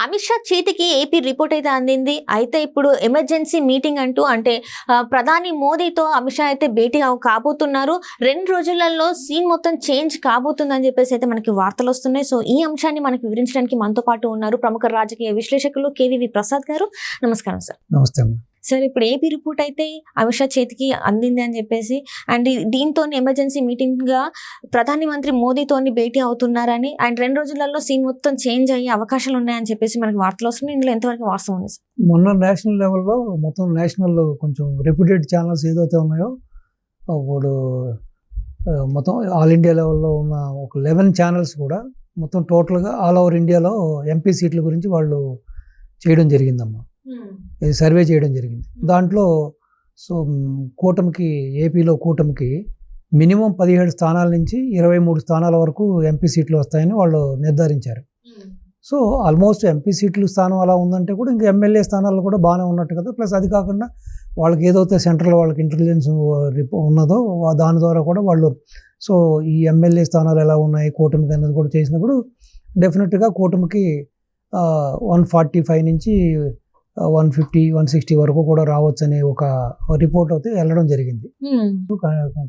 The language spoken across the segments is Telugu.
అమిత్ షా చేతికి ఏపీ రిపోర్ట్ అయితే అందింది. అయితే ఇప్పుడు ఎమర్జెన్సీ మీటింగ్ అంటూ అంటే ప్రధాని మోదీతో అమిత్ షా అయితే భేటీ కాబోతున్నారు. 2 రోజులలో సీన్ మొత్తం చేంజ్ కాబోతుందని చెప్పేసి అయితే మనకి వార్తలు వస్తున్నాయి. సో ఈ అంశాన్ని మనకు వివరించడానికి మనతో పాటు ఉన్నారు ప్రముఖ రాజకీయ విశ్లేషకులు కేవీవి ప్రసాద్ గారు. నమస్కారం సార్. నమస్తే. సార్, ఇప్పుడు ఏపీ రిపోర్ట్ అయితే అమిత్ షా చేతికి అందింది అని చెప్పేసి అండ్ దీంతో ఎమర్జెన్సీ మీటింగ్ గా ప్రధానమంత్రి మోదీతోని భేటీ అవుతున్నారని అండ్ 2 రోజులలో సీన్ మొత్తం చేంజ్ అయ్యే అవకాశాలు ఉన్నాయని చెప్పేసి మనకి వార్తలు వస్తున్నాయి. ఇందులో ఎంతవరకు వాస్తవం ఉంది సార్? మొన్న నేషనల్ లెవెల్లో మొత్తం నేషనల్ కొంచెం రెప్యూటెడ్ ఛానల్స్ ఏదైతే ఉన్నాయో ఇప్పుడు మొత్తం ఆల్ ఇండియా లెవెల్లో ఉన్న ఒక 11 ఛానల్స్ కూడా మొత్తం టోటల్గా ఆల్ ఓవర్ ఇండియాలో ఎంపీ సీట్ల గురించి వాళ్ళు చేయడం జరిగిందమ్మా. సర్వే చేయడం జరిగింది. దాంట్లో కూటమికి ఏపీలో కూటమికి మినిమం 17 స్థానాల నుంచి 23 స్థానాల వరకు ఎంపీ సీట్లు వస్తాయని వాళ్ళు నిర్ధారించారు. సో ఆల్మోస్ట్ ఎంపీ సీట్లు స్థానం అలా ఉందంటే కూడా ఇంకా ఎమ్మెల్యే స్థానాలు కూడా బాగానే ఉన్నట్టు కదా. ప్లస్ అది కాకుండా వాళ్ళకి ఏదైతే సెంట్రల్ వాళ్ళకి ఇంటెలిజెన్స్ ఉన్నదో దాని ద్వారా కూడా వాళ్ళు ఈ ఎమ్మెల్యే స్థానాలు ఎలా ఉన్నాయి కూటమికి అనేది కూడా చేసినప్పుడు డెఫినెట్గా కూటమికి 145 నుంచి 150, 160 వరకు కూడా రావచ్చు అనే ఒక రిపోర్ట్ అయితే వెళ్ళడం జరిగింది.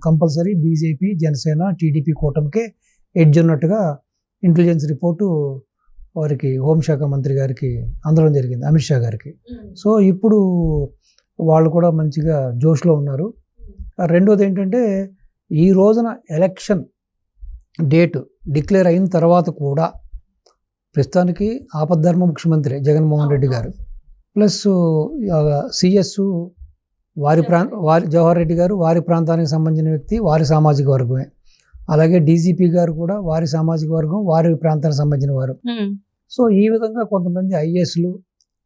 కంపల్సరీ బీజేపీ, జనసేన, టీడీపీ కూటమికే ఎడ్జ్ ఉన్నట్టుగా ఇంటెలిజెన్స్ రిపోర్టు వారికి హోంశాఖ మంత్రి గారికి అందడం జరిగింది, అమిత్ షా గారికి. సో ఇప్పుడు వాళ్ళు కూడా మంచిగా జోష్లో ఉన్నారు. రెండోది ఏంటంటే ఈ రోజున ఎలక్షన్ డేట్ డిక్లేర్ అయిన తర్వాత కూడా ప్రస్తుతానికి ఆపద్ధర్మ ముఖ్యమంత్రి జగన్మోహన్ రెడ్డి గారు ప్లస్ సిఎస్ వారి జవహర్ రెడ్డి గారు వారి ప్రాంతానికి సంబంధించిన వ్యక్తి, వారి సామాజిక వర్గమే. అలాగే డీజీపీ గారు కూడా వారి సామాజిక వర్గం, వారి ప్రాంతానికి సంబంధించిన వారు. సో ఈ విధంగా కొంతమంది ఐఏఎస్లు,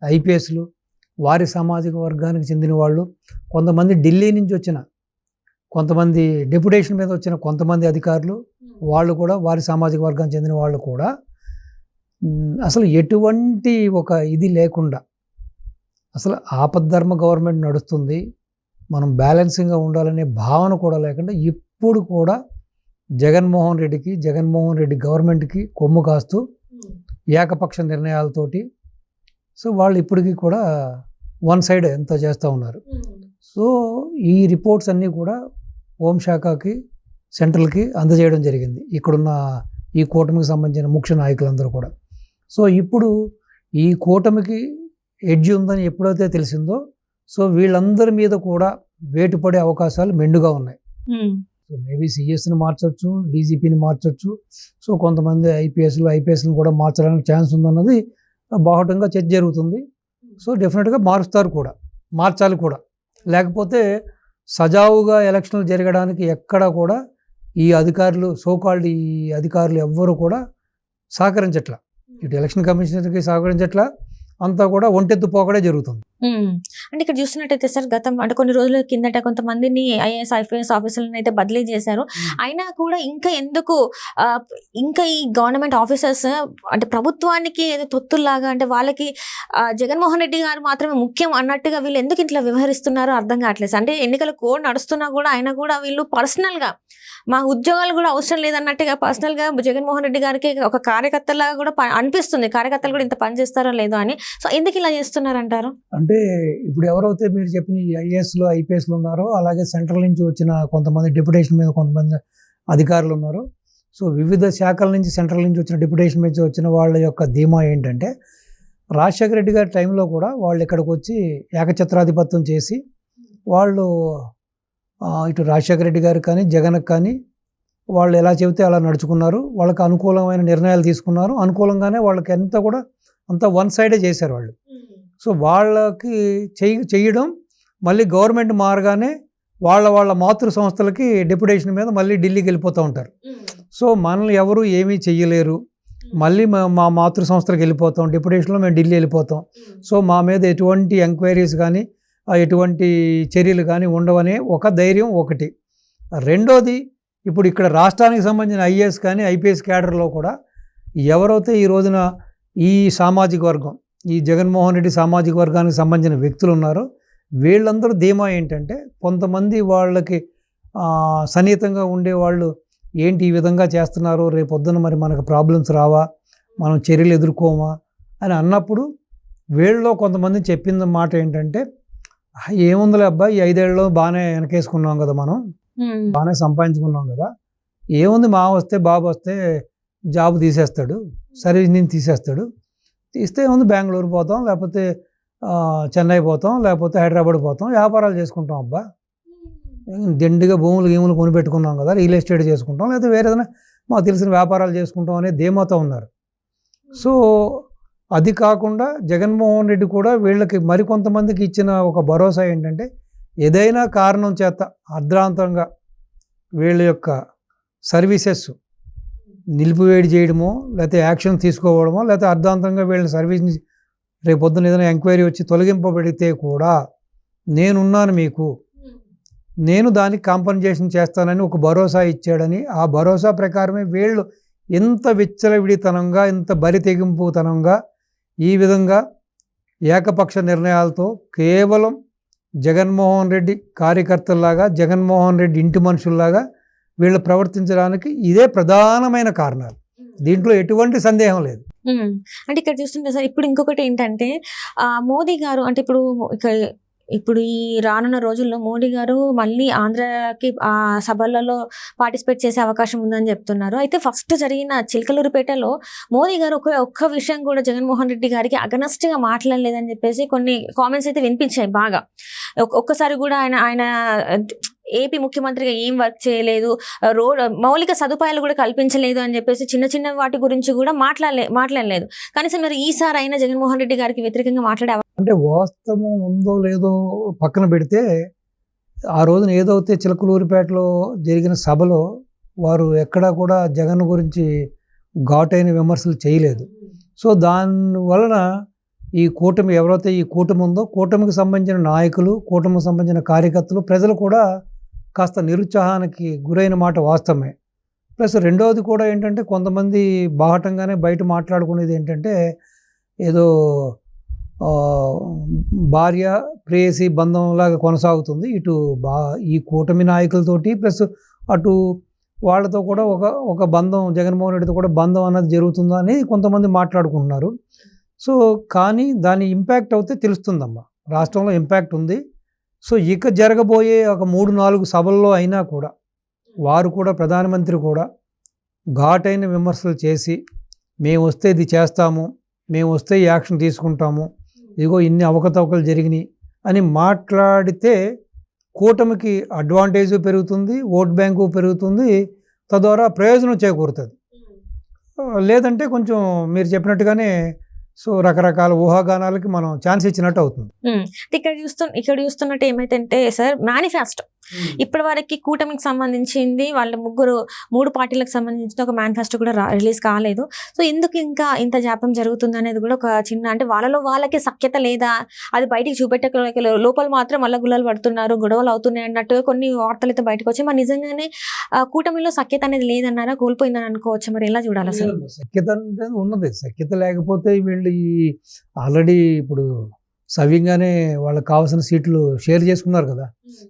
ఐపీఎస్లు వారి సామాజిక వర్గానికి చెందిన వాళ్ళు, కొంతమంది ఢిల్లీ నుంచి వచ్చిన కొంతమంది డెప్యుటేషన్ మీద వచ్చిన కొంతమంది అధికారులు వాళ్ళు కూడా వారి సామాజిక వర్గానికి చెందిన వాళ్ళు కూడా అసలు ఎటువంటి ఒక ఇది లేకుండా అసలు ఆపద్ధర్మ గవర్నమెంట్ నడుస్తుంది, మనం బ్యాలెన్సింగ్గా ఉండాలనే భావన కూడా లేకుండా ఇప్పుడు కూడా జగన్మోహన్ రెడ్డి గవర్నమెంట్కి కొమ్ము కాస్తూ ఏకపక్ష నిర్ణయాలతోటి వాళ్ళు ఇప్పటికీ కూడా వన్ సైడ్ ఎంత చేస్తూ ఉన్నారు. సో ఈ రిపోర్ట్స్ అన్నీ కూడా హోంశాఖకి, సెంట్రల్కి అందజేయడం జరిగింది ఇక్కడున్న ఈ కూటమికి సంబంధించిన ముఖ్య నాయకులందరూ కూడా. సో ఇప్పుడు ఈ కూటమికి ఎడ్జ్ ఉందని ఎప్పుడైతే తెలిసిందో వీళ్ళందరి మీద కూడా వేటు పడే అవకాశాలు మెండుగా ఉన్నాయి. మేబీ సిఎస్ని మార్చవచ్చు, డీజీపీని మార్చవచ్చు, కొంతమంది ఐపీఎస్లను కూడా మార్చడానికి ఛాన్స్ ఉందన్నది బాహటంగా చర్చ జరుగుతుంది. డెఫినెట్గా మారుస్తారు కూడా, మార్చాలి కూడా. లేకపోతే సజావుగా ఎలక్షన్లు జరగడానికి ఎక్కడ కూడా ఈ అధికారులు ఈ అధికారులు ఎవ్వరు కూడా సహకరించట్లా, ఇటు ఎలక్షన్ కమిషనర్కి సహకరించట్లా, అంతా కూడా ఒంటెత్తు పోకడే జరుగుతుంది. అంటే ఇక్కడ చూస్తున్నట్టయితే సార్ అంటే కొన్ని రోజుల కిందట కొంతమందిని ఐఏఎస్ ఆఫీసర్లను అయితే బదిలీ చేశారు. అయినా కూడా ఇంకా ఈ గవర్నమెంట్ ఆఫీసర్స్ అంటే ప్రభుత్వానికి ఏదో తొత్తుల్లాగా అంటే వాళ్ళకి జగన్మోహన్ రెడ్డి గారు మాత్రమే ముఖ్యం అన్నట్టుగా వీళ్ళు ఎందుకు ఇట్లా వ్యవహరిస్తున్నారో అర్థం కావట్లేదు. అంటే ఎన్నికల కోడ్ నడుస్తున్నా కూడా అయినా కూడా వీళ్ళు పర్సనల్గా మా ఉద్యోగాలు కూడా అవసరం లేదన్నట్టుగా పర్సనల్గా జగన్మోహన్ రెడ్డి గారికి ఒక కార్యకర్తలాగా కూడా అనిపిస్తుంది. కార్యకర్తలు కూడా ఇంత పని చేస్తారో లేదో అని. సో ఎందుకు ఇలా చేస్తున్నారంటారు? అంటే ఇప్పుడు ఎవరైతే మీరు చెప్పిన ఐఏఎస్లు, ఐపీఎస్లు ఉన్నారో అలాగే సెంట్రల్ నుంచి వచ్చిన కొంతమంది డెప్యుటేషన్ మీద కొంతమంది అధికారులు ఉన్నారు. వివిధ శాఖల నుంచి సెంట్రల్ నుంచి వచ్చిన డెప్యుటేషన్ మీద వచ్చిన వాళ్ళ యొక్క ధీమా ఏంటంటే రాజశేఖర రెడ్డి గారి టైంలో కూడా వాళ్ళు ఇక్కడికి వచ్చి ఏకఛత్రాధిపత్యం చేసి వాళ్ళు ఇటు రాజశేఖర రెడ్డి గారికి కానీ జగన్కి కానీ వాళ్ళు ఎలా చెబితే అలా నడుచుకున్నారు, వాళ్ళకి అనుకూలమైన నిర్ణయాలు తీసుకున్నారు, అనుకూలంగానే వాళ్ళకి అంతా వన్ సైడే చేశారు వాళ్ళు. వాళ్ళకి చేయడం మళ్ళీ గవర్నమెంట్ మారగానే వాళ్ళ మాతృ సంస్థలకి డెప్యుటేషన్ మీద మళ్ళీ ఢిల్లీకి వెళ్ళిపోతూ ఉంటారు. మనల్ని ఎవరు ఏమీ చెయ్యలేరు, మళ్ళీ మా మాతృ సంస్థలకు వెళ్ళిపోతాం, డెప్యుటేషన్లో మేము ఢిల్లీ వెళ్ళిపోతాం. మా మీద ఎటువంటి ఎంక్వైరీస్ కానీ ఎటువంటి చర్యలు కానీ ఉండవనే ఒక ధైర్యం ఒకటి. రెండోది ఇప్పుడు ఇక్కడ రాష్ట్రానికి సంబంధించిన ఐఏఎస్ కానీ ఐపీఎస్ క్యాడర్లో కూడా ఎవరైతే ఈ రోజున ఈ సామాజిక వర్గం, ఈ జగన్మోహన్ రెడ్డి సామాజిక వర్గానికి సంబంధించిన వ్యక్తులు ఉన్నారో వీళ్ళందరూ ధీమా ఏంటంటే కొంతమంది వాళ్ళకి సన్నిహితంగా ఉండేవాళ్ళు ఏంటి ఈ విధంగా చేస్తున్నారు, రేపొద్దున మరి మనకు ప్రాబ్లమ్స్ రావా, మనం చర్యలు ఎదుర్కోమా అని అన్నప్పుడు వీళ్ళలో కొంతమంది చెప్పిన మాట ఏంటంటే, ఏముందిలే అబ్బా ఈ 5 ఏళ్ళలో బాగానే వెనకేసుకున్నాం కదా, మనం బాగానే సంపాదించుకున్నాం కదా, ఏముంది మా వస్తే బాబు వస్తే జాబ్ తీసేస్తాడు, సర్వీస్ నుంచి తీసేస్తాడు, తీస్తే ఏముంది బెంగళూరు పోతాం, లేకపోతే చెన్నై పోతాం, లేకపోతే హైదరాబాద్ పోతాం, వ్యాపారాలు చేసుకుంటాం అబ్బా, దిండిగా గీములు కొనిపెట్టుకున్నాం కదా, రియల్ ఎస్టేట్ చేసుకుంటాం, లేదా వేరే ఏదైనా మాకు తెలిసిన వ్యాపారాలు చేసుకుంటాం అనే ధీమాతో ఉన్నారు. సో అది కాకుండా జగన్మోహన్ రెడ్డి కూడా వీళ్ళకి మరికొంతమందికి ఇచ్చిన ఒక భరోసా ఏంటంటే, ఏదైనా కారణం చేత అర్ధాంతరంగా వీళ్ళ యొక్క సర్వీసెస్ నిలిపివేడి చేయడమో, లేకపోతే యాక్షన్ తీసుకోవడమో, లేకపోతే అర్ధాంతరంగా వీళ్ళ సర్వీస్ని రేపొద్దున ఏదైనా ఎంక్వైరీ వచ్చి తొలగింపబడితే కూడా నేనున్నాను మీకు, నేను దానికి కాంపన్సేషన్ చేస్తానని ఒక భరోసా ఇచ్చాడని, ఆ భరోసా ప్రకారమే వీళ్ళు ఎంత విచ్చలవిడితనంగా, ఇంత బరితెగింపుతనంగా, ఈ విధంగా ఏకపక్ష నిర్ణయాలతో కేవలం జగన్మోహన్ రెడ్డి కార్యకర్తల్లాగా, జగన్మోహన్ రెడ్డి ఇంటి మనుషుల్లాగా వీళ్ళు ప్రవర్తించడానికి ఇదే ప్రధానమైన కారణాలు. దీంట్లో ఎటువంటి సందేహం లేదు. అంటే ఇక్కడ చూస్తుంటే సార్, ఇప్పుడు ఇంకొకటి ఏంటంటే మోదీ గారు అంటే ఇప్పుడు ఈ రానున్న రోజుల్లో మోడీ గారు మళ్ళీ ఆంధ్రాకి ఆ సభలలో పార్టిసిపేట్ చేసే అవకాశం ఉందని చెప్తున్నారు. అయితే ఫస్ట్ జరిగిన చిలకలూరిపేటలో మోదీ గారు ఒక్క విషయం కూడా జగన్మోహన్ రెడ్డి గారికి అగనెస్ట్గా మాట్లాడలేదని చెప్పేసి కొన్ని కామెంట్స్ అయితే వినిపించాయి బాగా. ఒక్కసారి కూడా ఆయన ఏపీ ముఖ్యమంత్రిగా ఏం వర్క్ చేయలేదు, మౌలిక సదుపాయాలు కూడా కల్పించలేదు అని చెప్పేసి చిన్న వాటి గురించి కూడా మాట్లాడలేదు. కనీసం మరి ఈసారి అయినా జగన్మోహన్ రెడ్డి గారికి వ్యతిరేకంగా మాట్లాడే అంటే వాస్తవం ఉందో లేదో పక్కన పెడితే, ఆ రోజున ఏదైతే చిలకలూరిపేటలో జరిగిన సభలో వారు ఎక్కడా కూడా జగన్ గురించి ఘాటైన విమర్శలు చేయలేదు. సో దానివలన ఈ కూటమి ఎవరైతే ఈ కూటమి ఉందో, కూటమికి సంబంధించిన నాయకులు, కూటమికి సంబంధించిన కార్యకర్తలు, ప్రజలు కూడా కాస్త నిరుత్సాహానికి గురైన మాట వాస్తవమే. ప్లస్ రెండవది కూడా ఏంటంటే, కొంతమంది బాహటంగానే బయట మాట్లాడుకునేది ఏంటంటే, ఏదో భార్య ప్రేయసి బంధంలాగా కొనసాగుతుంది ఇటు ఈ కూటమి నాయకులతోటి, ప్లస్ అటు వాళ్ళతో కూడా ఒక బంధం, జగన్మోహన్ రెడ్డితో కూడా బంధం అన్నది జరుగుతుందా అని కొంతమంది మాట్లాడుకుంటున్నారు. సో కానీ దాని ఇంపాక్ట్ అయితే తెలుస్తుందమ్మా, రాష్ట్రంలో ఇంపాక్ట్ ఉంది. సో ఇక జరగబోయే ఒక 3-4 సభల్లో అయినా కూడా వారు కూడా, ప్రధానమంత్రి కూడా ఘాటైన విమర్శలు చేసి, మేము వస్తే ఇది చేస్తాము, మేము వస్తే ఈ యాక్షన్ తీసుకుంటాము, ఇదిగో ఇన్ని అవకతవకలు జరిగినాయి అని మాట్లాడితే కూటమికి అడ్వాంటేజ్ పెరుగుతుంది, ఓట్ బ్యాంకు పెరుగుతుంది, తద్వారా ప్రయోజనం చేకూరుతుంది. లేదంటే కొంచెం మీరు చెప్పినట్టుగానే సో రకరకాల ఊహాగానాలకి మనం ఛాన్స్ ఇచ్చినట్టు అవుతుంది. ఇక్కడ చూస్తున్నట్టు ఏమైతే సార్, మేనిఫెస్టో ఇప్పటి వరకు కూటమికి సంబంధించింది వాళ్ళ 3 పార్టీలకు సంబంధించిన ఒక మేనిఫెస్టో కూడా రిలీజ్ కాలేదు. సో ఎందుకు ఇంకా ఇంత జాప్యం జరుగుతుంది అనేది కూడా ఒక చిన్న, అంటే వాళ్ళకి సఖ్యత లేదా, అది బయటికి చూపెట్టక లోపల మాత్రం గులాలు పడుతున్నారు, గొడవలు అవుతున్నాయి అన్నట్టుగా కొన్ని వార్తలు అయితే బయటకు వచ్చాయి. మరి నిజంగానే కూటమిలో సఖ్యత అనేది లేదన్నారా, కోల్పోయిందని అనుకోవచ్చు? మరి ఎలా చూడాలి అసలు? సఖ్యత అంటే ఉన్నది, సఖ్యత లేకపోతే వీళ్ళు ఆల్రెడీ ఇప్పుడు సవ్యంగానే వాళ్ళకి కావాల్సిన సీట్లు షేర్ చేసుకున్నారు కదా,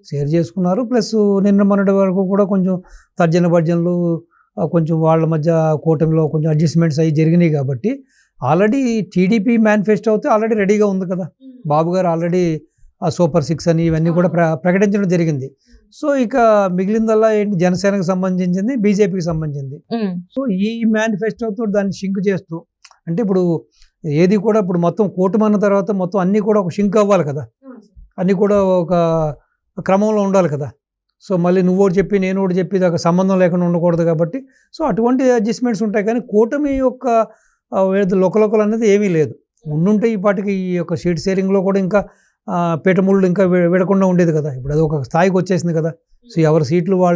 షేర్ చేసుకున్నారు. ప్లస్ నిన్న మొన్నటి వరకు కూడా కొంచెం తర్జన భర్జనలు, కొంచెం వాళ్ళ మధ్య కూటమిలో కొంచెం అడ్జస్ట్మెంట్స్ అవి జరిగినాయి. కాబట్టి ఆల్రెడీ టీడీపీ మేనిఫెస్టో అయితే ఆల్రెడీ రెడీగా ఉంది కదా, బాబు గారు ఆల్రెడీ ఆ సూపర్ 6 అని ఇవన్నీ కూడా ప్రకటించడం జరిగింది. సో ఇక మిగిలిందల్లా ఏంటి, జనసేనకు సంబంధించింది, బీజేపీకి సంబంధించింది. సో ఈ మేనిఫెస్టోతో దాన్ని షింక్ చేస్తూ, అంటే ఇప్పుడు ఏది కూడా ఇప్పుడు మొత్తం కూటమి అన్న తర్వాత మొత్తం అన్నీ కూడా ఒక షింక్ అవ్వాలి కదా, అన్నీ కూడా ఒక క్రమంలో ఉండాలి కదా. సో మళ్ళీ నువ్వు ఒకటి చెప్పి నేను ఒకటి చెప్పి ఒక సంబంధం లేకుండా ఉండకూడదు కాబట్టి సో అటువంటి అడ్జస్ట్మెంట్స్ ఉంటాయి. కానీ కూటమి యొక్క లొకలొకలు అనేది ఏమీ లేదు. ఉండుంటే ఈ పాటికి ఈ యొక్క సీట్ షేరింగ్లో కూడా ఇంకా పీఠముళ్ళు ఇంకా విడకుండా ఉండేది కదా. ఇప్పుడు అది ఒక స్థాయికి వచ్చేసింది కదా. సో ఎవరి సీట్లు వాళ్ళు